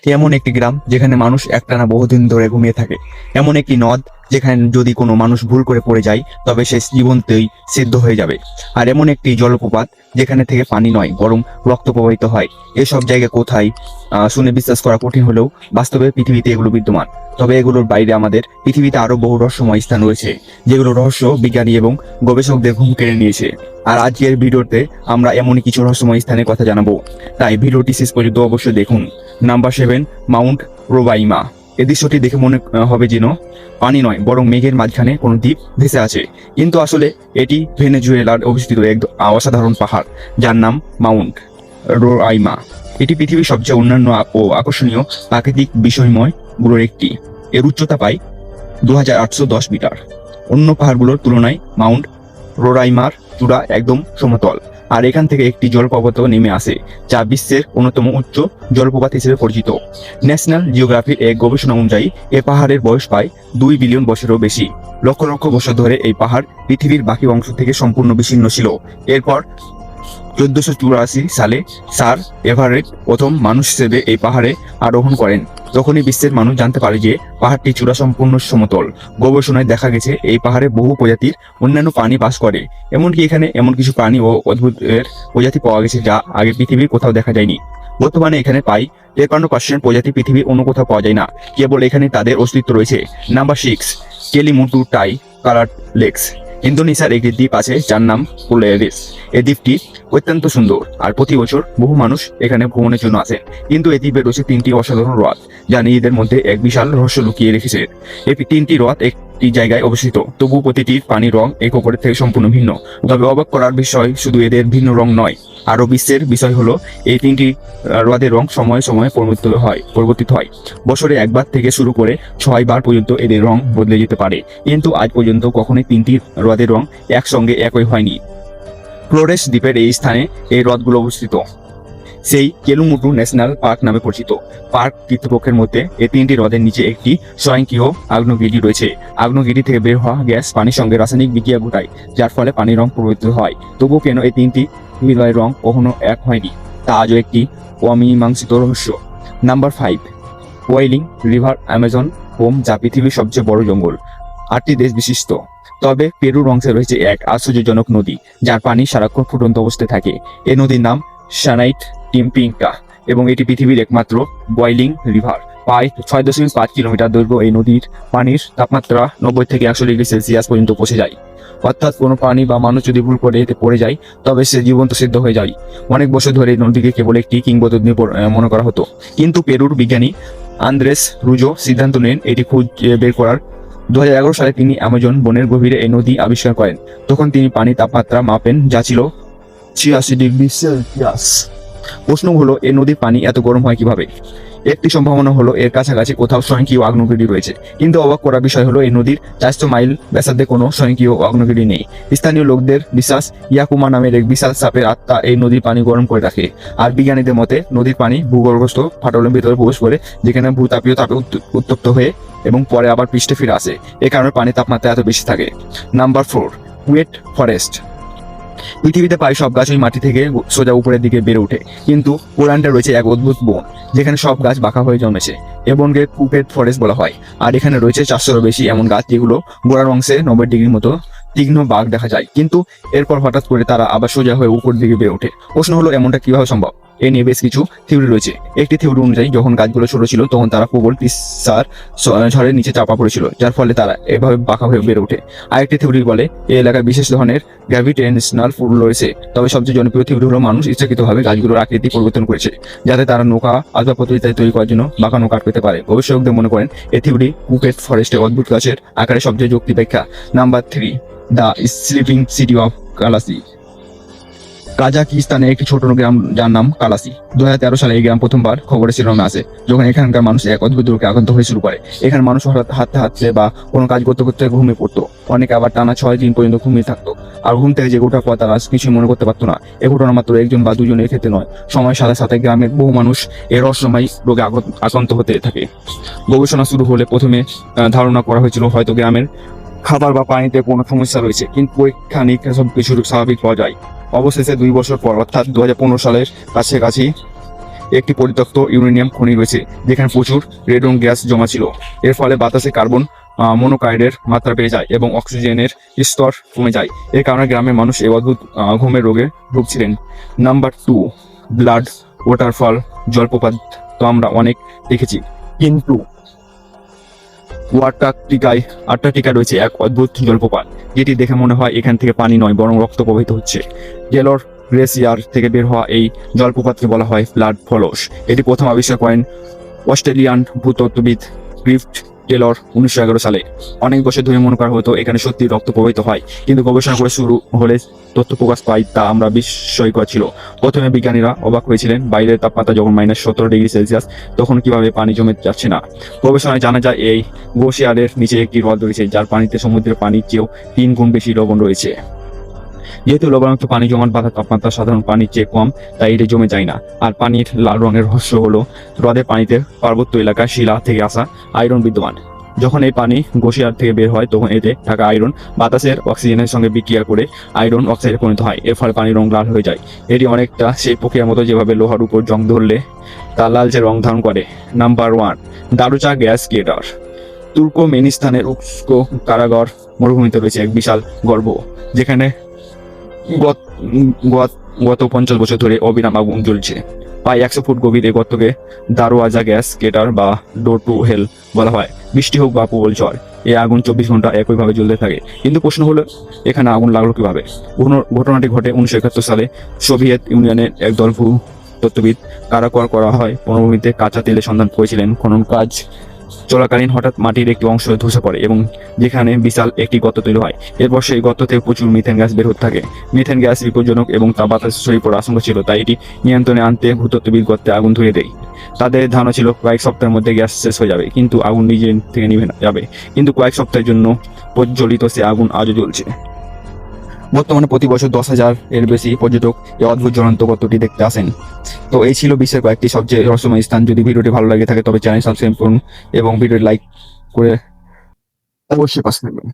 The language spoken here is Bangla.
এমন একটি গ্রাম যেখানে মানুষ একটানা বহুদিন ধরে ঘুমিয়ে থাকে। এমন একটি নদ যেখানে যদি কোনো মানুষ ভুল করে পড়ে যায় তবে সে জীবনতেই সিদ্ধ হয়ে যাবে। আর এমন একটি জলপ্রপাত যেখানে থেকে পানি নয় বরং রক্ত প্রবাহিত হয়। এসব জায়গা কোথায় শুনে বিশ্বাস করা কঠিন হলেও বাস্তবে পৃথিবীতে এগুলো বিদ্যমান। তবে এগুলোর বাইরে আমাদের পৃথিবীতে আরো বহু রহস্যময় স্থান রয়েছে, যেগুলো রহস্য বিজ্ঞানী এবং গবেষকদের ঘুম কেড়ে নিয়েছে। আর আজকের ভিডিওতে আমরা এমনই কিছু রহস্যময় স্থানের কথা জানাবো, তাই ভিডিওটি শেষ পর্যন্ত অবশ্যই দেখুন। Number 7, mount Roraima. এই দৃশ্যটি দেখে মনে হবে যেন পানি নয় বরং মেঘের মাঝখানে কোনো দ্বীপ ভেসে আছে, কিন্তু আসলে এটি ভেনেজুয়েলার অবস্থিত এক অসাধারণ পাহাড় যার নাম মাউন্ট রোবাইমা। এটি পৃথিবীর সবচেয়ে অন্যান্য ও আকর্ষণীয় প্রাকৃতিক বিষয়ময় গুলোর একটি। এর উচ্চতা প্রায় 2810 মিটার। অন্য পাহাড়গুলোর তুলনায় মাউন্ট রোরাইমার চূড়া একদম সমতল, আর এখান থেকে একটি জলপ্রপাত নেমে আসে যা বিশ্বের অন্যতম উচ্চ জলপ্রপাত হিসেবে পরিচিত। ন্যাশনাল জিওগ্রাফির এক গবেষণা অনুযায়ী এ পাহাড়ের বয়স প্রায় 2 বিলিয়ন বছরেরও বেশি। লক্ষ লক্ষ বছর ধরে এই পাহাড় পৃথিবীর বাকি অংশ থেকে সম্পূর্ণ বিচ্ছিন্ন ছিল। এরপর 1484 সালে স্যার এভারেট প্রথম মানুষ হিসেবে এই পাহাড়ে আরোহণ করেন। তখনই বিশ্বের মানুষ জানতে পারে যে পাহাড়টি চূড়া সম্পূর্ণ সমতল। গবেষণায় দেখা গেছে এই পাহাড়ে বহু প্রজাতির অন্যান্য প্রাণী বাস করে। এমনকি এখানে এমন কিছু প্রাণী ও অদ্ভুতের প্রজাতি পাওয়া গেছে যা আগে পৃথিবীর কোথাও দেখা যায়নি। বর্তমানে এখানে প্রায় 53% প্রজাতি পৃথিবীর অন্য কোথাও পাওয়া যায় না, কেবল এখানে তাদের অস্তিত্ব রয়েছে। নাম্বার 6, কেলিমুটু টাই কালার লেকস। ইন্দোনেশিয়ার একটি দ্বীপ আছে যার নাম ফুলেরিস। এই দ্বীপটি অত্যন্ত সুন্দর আর প্রতি বছর বহু মানুষ এখানে ভ্রমণের জন্য আসেন। কিন্তু এই দ্বীপে রয়েছে 3টি অসাধারণ হ্রদ যা নিজেদের মধ্যে এক বিশাল রহস্য লুকিয়ে রেখেছে। এই 3টি হ্রদ একটি জায়গায় অবস্থিত, তবু প্রতিটির পানির রং এক অপরের থেকে সম্পূর্ণ ভিন্ন। তবে অবাক করার বিষয় শুধু এদের ভিন্ন রং নয়, আরো বিশ্বের বিষয় হলো এই 3টি হ্রদের রং সময়ে সময়ে পরিবর্তিত হয়। বছরে একবার থেকে শুরু করে 6 বার পর্যন্ত এদের রং বদলে যেতে পারে, কিন্তু আজ পর্যন্ত কখনোই 3টি হ্রদের রং একসঙ্গে একই হয়নি। ফ্লোরেস দ্বীপের এই স্থানে এই হ্রদগুলো অবস্থিত, সেই কেলুমুটু ন্যাশনাল পার্ক নামে পরিচিত। পার্ক কর্তৃপক্ষের মধ্যে এই 3টি হ্রদের নিচে একটি স্বয়ংক্রিয় আগ্নেয়গিরি রয়েছে। আগ্নেয়গিরি থেকে বের হওয়া গ্যাস পানির সঙ্গে রাসায়নিক বিক্রিয়া ঘটায়, যার ফলে পানির রং পরিবর্তিত হয়। তবুও কেন এই 3টি হ্রদের রং কখনো এক হয়নি তা আজও একটি অমীমাংসিত রহস্য। Number 5, whaling river Amazon home, যা পৃথিবীর সবচেয়ে বড় জঙ্গল 8টি দেশ বিশিষ্ট। তবে পেরুর অংশে রয়েছে এক আশ্চর্যজনক নদী যার পানি সারাক্ষণ ফুটন্ত অবস্থায় থাকে। এই নদীর নাম সানাইট টিম্পিঙ্কা এবং এটি পৃথিবীর একমাত্র বয়লিং রিভার। প্রায় 6.5 কিলোমিটার দৈর্ঘ্য এই নদীর পানির তাপমাত্রা 90 থেকে 100 ডিগ্রি সেলসিয়াস পর্যন্ত পৌঁছে যায়। অর্থাৎ কোনো প্রাণী বা মানুষ যদি ভুল করে এতে পড়ে যায় তবে সে জীবন্ত সিদ্ধ হয়ে যায়। অনেক বছর ধরে এই নদীকে কেবল একটি কিংবদন্তি মনে করা হতো, কিন্তু পেরুর বিজ্ঞানী আন্দ্রেস রুজো সিদ্ধান্ত নেন এটি খুঁজে বের করার। 2011 সালে তিনি অ্যামাজন বনের গভীরে এই নদী আবিষ্কার করেন। তখন তিনি পানির তাপমাত্রা মাপেন যা ছিল 86 ডিগ্রি সেলসিয়াস। প্রশ্ন হলো এই নদীর পানি এত গরম হয় কিভাবে? একটি সম্ভাবনা হলো এর কাছাকাছি কোথাও স্বয়ংক্রিয় আগ্নেয়গিরি রয়েছে, কিন্তু অবাক করার বিষয় হলো এই নদীর 400 মাইল ব্যাসার্ধে কোনো স্বয়ংক্রিয় আগ্নেয়গিরি নেই। স্থানীয় লোকদের বিশ্বাস ইয়াকুমা নামের এক বিশাল সাপের আত্মা এই নদীর পানি গরম করে রাখে। আর বিজ্ঞানীদের মতে নদীর পানি ভূগর্ভস্থ ফাটলের ভিতরে প্রবেশ করে, যেখানে ভূতাপীয় তাপে উত্তপ্ত হয়ে এবং পরে আবার পৃষ্ঠে ফিরে আসে। এ কারণে পানির তাপমাত্রা এত বেশি থাকে। Number 4, wet forest. পৃথিবীতে প্রায় সব গাছই মাটি থেকে সোজা উপরের দিকে বেড়ে ওঠে, কিন্তু পোল্যান্ডে রয়েছে এক অদ্ভুত বন যেখানে সব গাছ বাঁকা হয়ে জন্মেছে। এ বনকে কুপেট ফরেস্ট বলা হয়। আর এখানে রয়েছে 400-এরও বেশি এমন গাছ যেগুলো গোড়ার অংশে 90 ডিগ্রির মতো তীক্ষ্ণ বাঁক দেখা যায়, কিন্তু এরপর হঠাৎ করে তারা আবার সোজা হয়ে উপর দিকে বেড়ে ওঠে। প্রশ্ন হলো এমনটা কিভাবে সম্ভব? এ নিয়ে বেশ কিছু থিওরি রয়েছে। একটি থিওরি অনুযায়ী যখন গাছগুলো ছোট ছিল তখন তারা প্রবল পিসার ঝড়ের নিচে চাপা পড়েছিল, যার ফলে তারা এভাবে বাঁকা হয়ে বেড়ে ওঠে। আরেকটি থিওরি বলে এই এলাকায় বিশেষ ধরনের গ্র্যাভিটেশনাল পুল রয়েছে। তবে সবচেয়ে জনপ্রিয় থিওরি হলো মানুষ ইচ্ছাকৃতভাবে গাছগুলোর আকৃতি পরিবর্তন করেছে, যাতে তারা নৌকা আসবাবপত্র ইত্যাদি তৈরি করার জন্য বাঁকা নৌকা পেতে পারে। গবেষকদের মনে করেন এই থিওরি কুপেট ফরেস্টের অদ্ভুত গাছের আকারে সবচেয়ে যৌক্তিক ব্যাখ্যা। Number 3, the sleeping city of Kalachi. কাজাকিস্তানে একটি ছোট গ্রাম যার নাম কালাসি। 2013 সালে এই গ্রাম প্রথমবার খবরের শিরোনামে আসে যখন এখানকার মানুষ এক অদ্ভুত রোগে আক্রান্ত হয়ে শুরু করে। এখানে মানুষ হঠাৎ হাঁটতে হাঁটতে বা কোনো কাজ করতে করতে ঘুমিয়ে পড়তো। অনেকে আবার টানা 6 দিন পর্যন্ত ঘুমিয়ে থাকতো, আর ঘুম থেকে জেগে ওঠার পর তারা কিছুই মনে করতে পারতো না। এ ঘটনা মাত্র 1 বা 2 জনের ক্ষেত্রে নয়, সময়ের সাথে সাথে গ্রামের বহু মানুষ এর রহস্যময় রোগে আক্রান্ত হতে থাকে। গবেষণা শুরু হলে প্রথমে ধারণা করা হয়েছিল হয়তো গ্রামের খাবার বা পানিতে কোনো সমস্যা রয়েছে, কিন্তু পরীক্ষা নিরীক্ষা সবকিছু স্বাভাবিক পাওয়া যায়। অবশেষে 2 বছর পর অর্থাৎ 2015 সালের কাছাকাছি একটি পরিত্যক্ত ইউরেনিয়াম খনি রয়েছে যেখানে প্রচুর রেডন গ্যাস জমা ছিল। এর ফলে বাতাসে কার্বন মনোক্সাইডের মাত্রা বেড়ে যায় এবং অক্সিজেনের স্তর কমে যায়। এর কারণে গ্রামের মানুষ এই অদ্ভুত ঘুমের রোগে ভুগছিলেন। নাম্বার 2, ব্লাড ওয়াটারফল জলপ্রপাত তো আমরা অনেক দেখেছি, কিন্তু আন্টার্কটিকায় রয়েছে এক অদ্ভুত জলপ্রপাত যেটি দেখে মনে হয় এখান থেকে পানি নয় বরং রক্ত প্রবাহিত হচ্ছে। গেলর গ্লেসিয়ার থেকে বের হওয়া এই জলপ্রপাতকে বলা হয় ব্লাড ফলস। এটি প্রথম আবিষ্কার করেন অস্ট্রেলিয়ান ভূতত্ত্ববিদ গ্রিফিথ টেলর 1911 সালে। অনেক বছর ধরে মনে করা হতো এখানে সত্যি রক্ত প্রবাহিত হয়, কিন্তু গবেষণা করে শুরু হলে তথ্য প্রকাশ পায় তা আমরা বিস্ময়কর ছিল। প্রথমে বিজ্ঞানীরা অবাক হয়েছিলেন বাইরের তাপমাত্রা যখন -17 ডিগ্রি সেলসিয়াস তখন কিভাবে পানি জমে যাচ্ছে না। গবেষণায় জানা যায় এই গ্লেসিয়ারের নিচে একটি হ্রদ রয়েছে যার পানিতে সমুদ্রের পানির চেয়েও 3 গুণ বেশি লবণ রয়েছে। যেহেতু লবণাক্ত পানি জমাট বাঁধা তাপমাত্রা সাধারণ পানির চেয়ে কম, তাই এটি জমে যায় না। আর পানির লাল রঙের রহস্য হলো হ্রদের পানিতে পার্বত্য এলাকায় শিলা থেকে আসা আয়রন বিদ্যমান। যখন এই পানি গ্লেসিয়ার থেকে বের হয় তখন এতে থাকা আয়রন বাতাসের অক্সিজেনের সঙ্গে বিক্রিয়া করে আয়রন অক্সাইডে পরিণত হয়। এর ফলে পানির রং লাল হয়ে যায়। এটি অনেকটা সেই প্রক্রিয়ার মতো যেভাবে লোহার উপর জং ধরলে তা লালচে রং ধারণ করে। Number 1, Darvaza gas crater. তুর্কমেনিস্তানের উস্কো কারাগার মরুভূমিতে রয়েছে এক বিশাল গর্ভ যেখানে গত 50 বছর ধরে অবিরাম আগুন জ্বলছে। প্রায় 100 ফুট গভীর এই গর্তকে দারোয়াজা গ্যাস ক্রেটার বা ডোর টু হেল বলা হয়। বৃষ্টি হোক বা প্রবল ঝড়, এই আগুন 24 ঘন্টা একইভাবে জ্বলতে থাকে। কিন্তু প্রশ্ন হলো এখানে আগুন লাগলো কিভাবে? ঘটনাটি ঘটে 1971 সালে। সোভিয়েত ইউনিয়নের একদল ভূতত্ত্ববিদ কারাগার করা হয় মরুভূমিতে কাঁচা তেলের সন্ধান করেছিলেন। খনন কাজ চলাকালীন হঠাৎ মাটির একটি অংশ ধসে পড়ে এবং যেখানে বিশাল একটি গর্ত তৈরি হয়। এরপর সেই গর্ত থেকে প্রচুর মিথেন গ্যাস বের হতে থাকে। মিথেন গ্যাস বিপজ্জনক এবং তা বাতাসে ছড়িয়ে পড়ার আশঙ্কা ছিল, তাই এটি নিয়ন্ত্রণে আনতে ভূতত্ত্ববিদ গর্তে আগুন ধরিয়ে দেয়। তাদের ধারণা ছিল কয়েক সপ্তাহের মধ্যে গ্যাস শেষ হয়ে যাবে, কিন্তু আগুন নিজে থেকে নিভে যাবে। কিন্তু কয়েক সপ্তাহের জন্য প্রজ্বলিত সে আগুন আজও জ্বলছে। বর্তমানে প্রতি বছর 10,000 এর বেশি পর্যটক এই অদ্ভুত জ্বলন্ত গর্তটি দেখতে আসেন। তো এই ছিল বিশ্বের কয়েকটি সবচেয়ে রহস্যময় স্থান। যদি ভিডিওটি ভালো লাগে থাকে তবে চ্যানেল সাবস্ক্রাইব করুন এবং ভিডিওটি লাইক করে অবশ্যই পাশে থাকবেন।